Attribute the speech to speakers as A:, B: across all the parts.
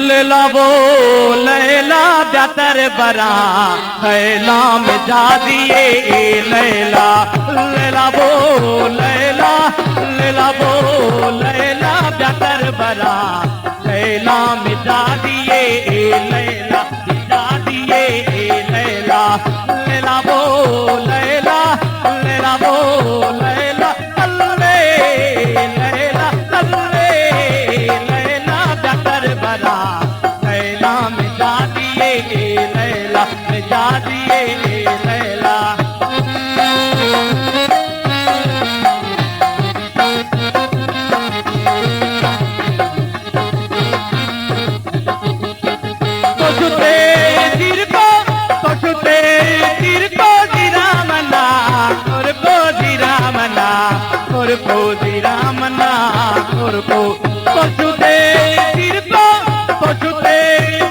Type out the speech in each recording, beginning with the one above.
A: लैला वो लैला जातर बरा लैला में जा दिए लैला। लैला वो लैला लैला वो लैला जातर बरा लैला में जा दिए लैला जा दिए लैला। लैला वो लैला लैला वो लैला अल्ले लैला अल्ले लैला जातर बरा लैला में जा दिए लैला में जा दिए लैला। खोजी रामना को पशुते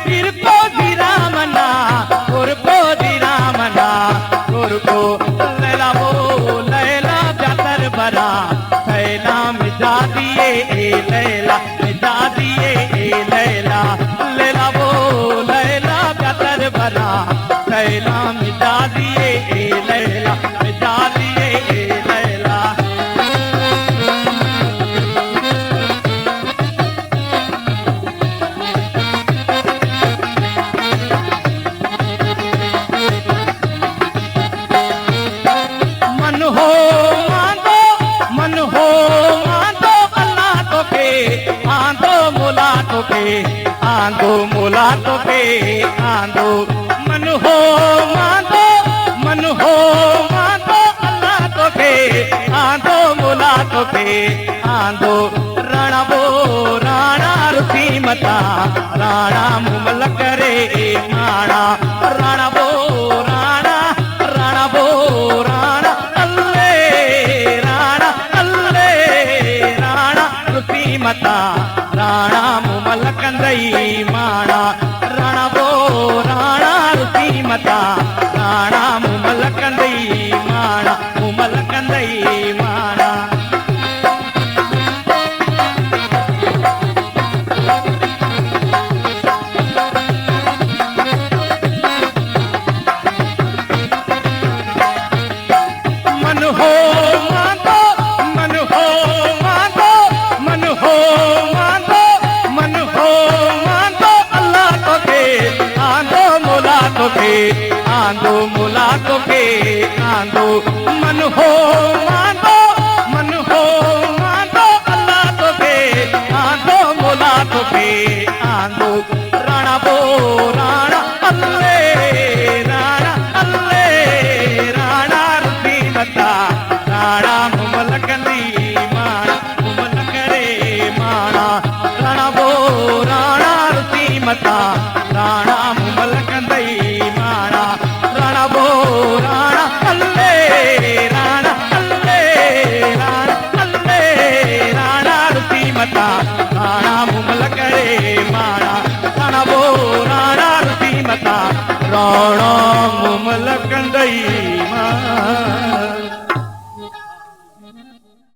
A: सिर को रामना और खोजी रामना को लैला वो लैला जातर बरा लैला में जा दिए लैला में जा दिए लैला। लैला वो लैला जातर बरा लैला में जा दिए लैला में जा दिए लैला। आंदो मोला तो के आंदो मन हो मांदो अल्लाह तो के आंदो मोला तो के आंदो राणा वो राणा रुसी मता राणा मुमल करे माणा राणा वो राणा राणा वो राणा अल्ले राणा रुसी मता राणा मुमल कंदई माणा राणा वो राणा रुसी मता राणा मुमल कंदई माणा मुमल कंदई माणा। मन हो मांगो मन हो मांगो मन हो आंदो मुला तो के आंदो मन हो मांदो अल्लाह तो के आंदो मुला तो के आंदो राणा वो राणा अल्ले राणा रुसी मता राणा मुमल कंदी माणा मुमल करे माणा राणा वो राणा रुसी मता राणा मुमल कंदई माणा राणा वो राणा अल्ले राणा रुसी मता राणा मुमल करे माणा राणा वो राणा रुसी मता राणा।